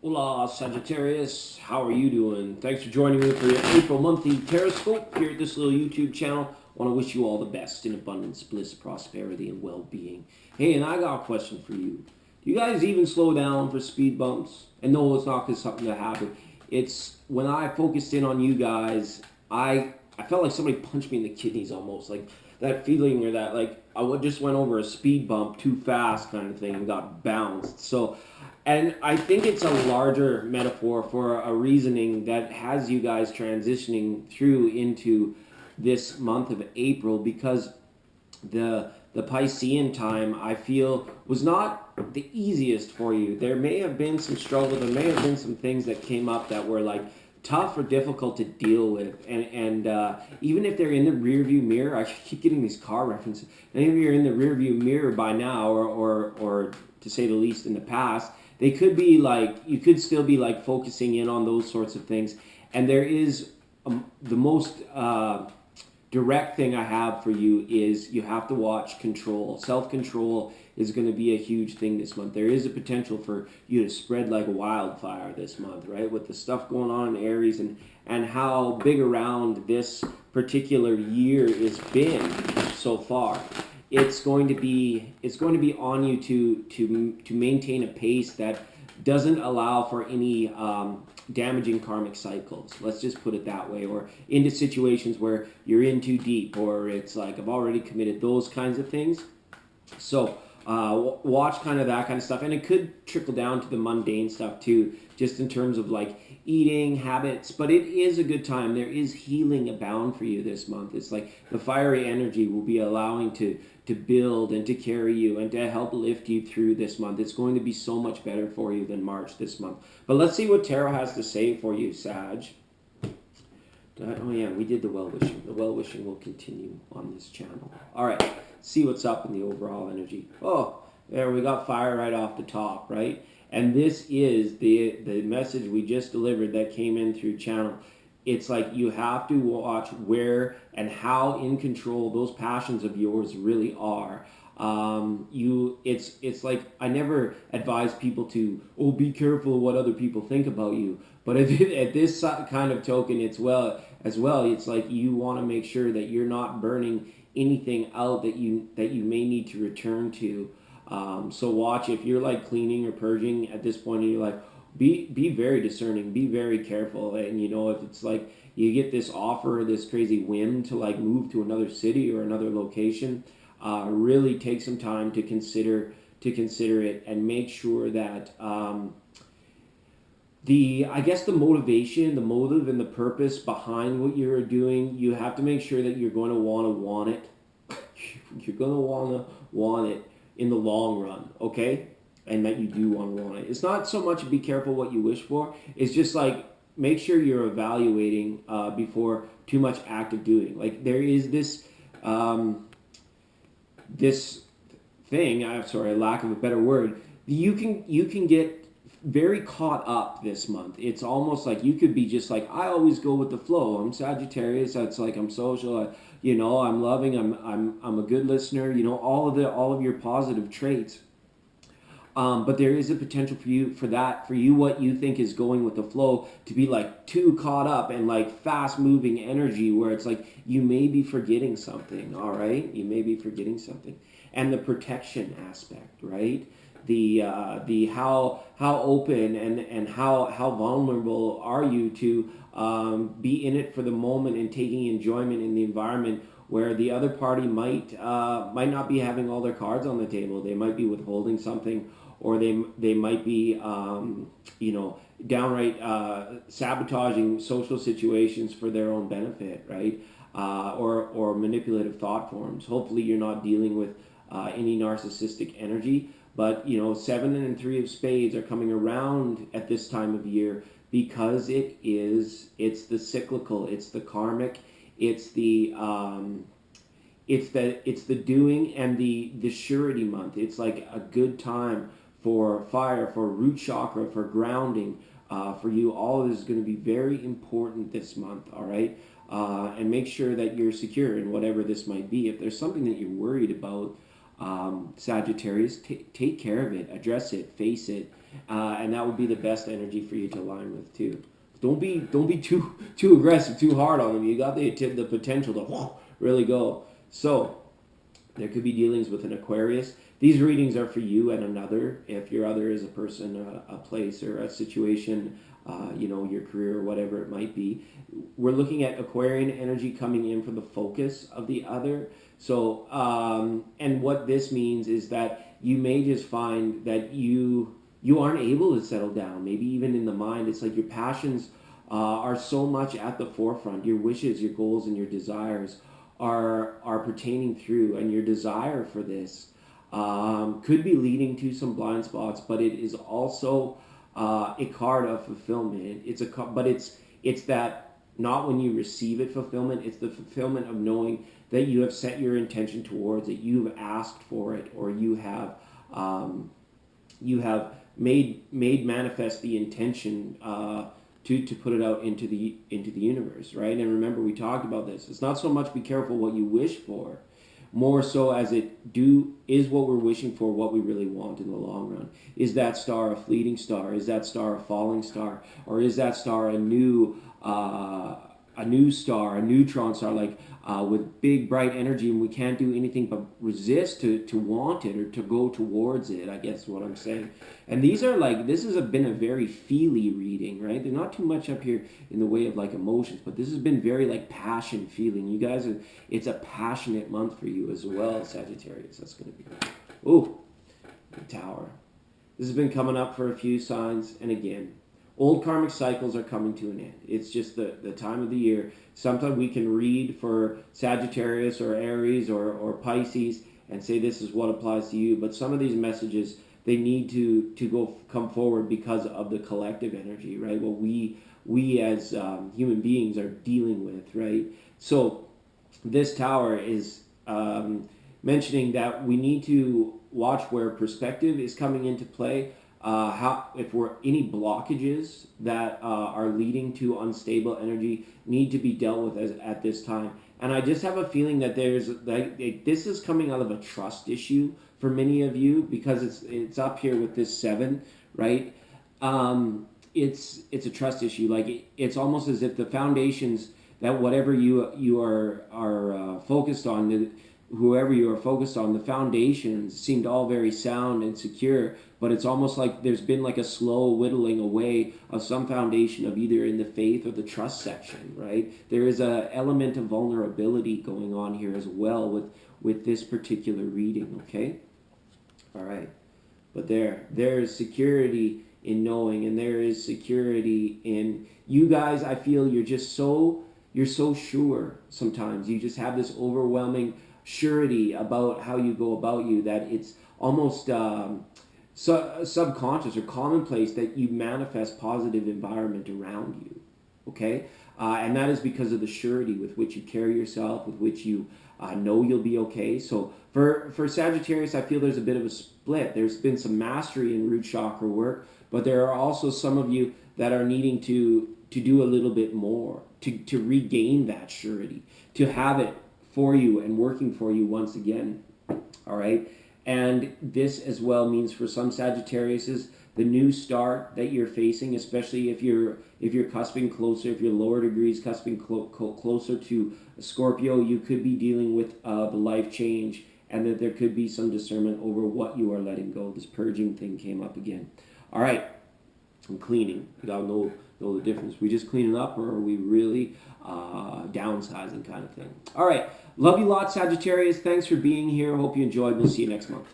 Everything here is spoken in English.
Hola, Sagittarius. How are you doing? Thanks for joining me for your April monthly Tarotscope here at this little YouTube channel. I want to wish you all the best in abundance, bliss, prosperity, and well-being. Hey, and I got a question for you. Do you guys even slow down for speed bumps? And no, it's not because something that happened. It's when I focused in on you guys, I felt like somebody punched me in the kidneys almost. Like that feeling or that like just went over a speed bump too fast kind of thing and got bounced. So, and I think it's a larger metaphor for a reasoning that has you guys transitioning through into this month of April, because the Piscean time, I feel, was not the easiest for you. There may have been some struggle. There may have been some things that came up that were like tough or difficult to deal with, and even if they're in the rear view mirror, I keep getting these car references. And if you're in the rear view mirror by now, or to say the least in the past, they could be like, you could still be like focusing in on those sorts of things. And there is the most direct thing I have for you is you have to watch control. Self-control is going to be a huge thing this month. There is a potential for you to spread like a wildfire this month, right? With the stuff going on in Aries and how big around this particular year has been so far. It's going to be on you to maintain a pace that doesn't allow for any damaging karmic cycles. Let's just put it that way. Or into situations where you're in too deep, or it's like I've already committed, those kinds of things. So watch kind of that kind of stuff. And it could trickle down to the mundane stuff too, just in terms of like eating habits. But it is a good time. There is healing abound for you this month. It's like the fiery energy will be allowing to build and to carry you and to help lift you through this month. It's going to be so much better for you than March this month. But let's see what Tarot has to say for you, Sag. Oh yeah, we did the well-wishing. The well-wishing will continue on this channel. All right, see what's up in the overall energy. Oh, there we got fire right off the top, right? And this is the message we just delivered that came in through channel. It's like you have to watch where and how in control those passions of yours really are. It's like I never advise people to, oh, be careful what other people think about you. But at this kind of token, it's it's like you want to make sure that you're not burning anything out that you may need to return to. So watch if you're like cleaning or purging at this point in your life. Be very discerning, be very careful. And you know, if it's like you get this offer, this crazy whim to like move to another city or another location, really take some time to consider it and make sure that I guess the motivation, the motive, and the purpose behind what you're doing, you have to make sure that you're going to want it. You're going to want it in the long run, okay? And that you do want it. It's not so much be careful what you wish for. It's just like make sure you're evaluating before too much active doing. Like there is this this thing. I'm sorry, lack of a better word. You can get very caught up this month. It's almost like you could be just like, I always go with the flow. I'm Sagittarius. That's like I'm social. I'm loving. I'm a good listener. You know, all of your positive traits. But there is a potential for you, what you think is going with the flow, to be like too caught up and like fast moving energy where it's like you may be forgetting something, all right? You may be forgetting something. And the protection aspect, right? The how open and how vulnerable are you to be in it for the moment and taking enjoyment in the environment where the other party might not be having all their cards on the table. They might be withholding something, or they might be downright sabotaging social situations for their own benefit, right? Or manipulative thought forms. Hopefully you're not dealing with any narcissistic energy, but 7 and 3 of spades are coming around at this time of year because it's the cyclical, it's the karmic, it's the doing and the surety month. It's like a good time for fire, for root chakra, for grounding, for you. All of this is going to be very important this month, all right? And make sure that you're secure in whatever this might be. If there's something that you're worried about, Sagittarius, take care of it, address it, face it, and that would be the best energy for you to align with too. Don't be too aggressive, too hard on them. You got the potential to really go. So there could be dealings with an Aquarius. These readings are for you and another. If your other is a person, a place, or a situation, your career or whatever it might be. We're looking at Aquarian energy coming in from the focus of the other. So, and what this means is that you may just find that you aren't able to settle down. Maybe even in the mind, it's like your passions are so much at the forefront. Your wishes, your goals, and your desires are pertaining through, and your desire for this could be leading to some blind spots, but it is also a card of fulfillment. But it's that not when you receive it fulfillment. It's the fulfillment of knowing that you have set your intention towards it, you've asked for it, or you have made manifest the intention to put it out into the universe, right? And remember, we talked about this. It's not so much be careful what you wish for, more so as is what we're wishing for what we really want in the long run. Is that star a fleeting star? Is that star a falling star? Or is that star a new star, a neutron star, like with big bright energy, and we can't do anything but resist to want it or to go towards it, I guess is what I'm saying. And these are this has been a very feely reading, right? There's not too much up here in the way of emotions, but this has been very passion feeling. You guys it's a passionate month for you as well, Sagittarius. That's going to be, the Tower. This has been coming up for a few signs, and again, old karmic cycles are coming to an end. It's just the time of the year. Sometimes we can read for Sagittarius or Aries or Pisces and say this is what applies to you. But some of these messages, they need to come forward because of the collective energy, right? What we as human beings are dealing with, right? So this Tower is mentioning that we need to watch where perspective is coming into play. If any blockages that are leading to unstable energy need to be dealt with at this time. And I just have a feeling that this is coming out of a trust issue for many of you, because it's up here with this 7, right? It's a trust issue. It's almost as if the foundations that whatever you are focused on, whoever you are focused on, the foundations seemed all very sound and secure, but it's almost like there's been a slow whittling away of some foundation of either in the faith or the trust section, right? There is an element of vulnerability going on here as well with this particular reading, okay? All right. But there is security in knowing, and there is security in you guys. I feel you're so sure sometimes. You just have this overwhelming surety about how you go about you that it's almost subconscious or commonplace that you manifest positive environment around you, okay? And that is because of the surety with which you carry yourself, with which you know you'll be okay. So for Sagittarius, I feel there's a bit of a split. There's been some mastery in root chakra work, but there are also some of you that are needing to do a little bit more, to regain that surety, to have it for you and working for you once again. All right. And this as well means for some Sagittariuses, the new start that you're facing, especially if you're cusping closer, if your lower degrees cusping closer to Scorpio, you could be dealing with the life change, and that there could be some discernment over what you are letting go. This purging thing came up again. All right. I'm cleaning. You gotta know the difference. We just cleaning up, or are we really downsizing kind of thing? All right. Love you lots, Sagittarius. Thanks for being here. Hope you enjoyed. We'll see you next month.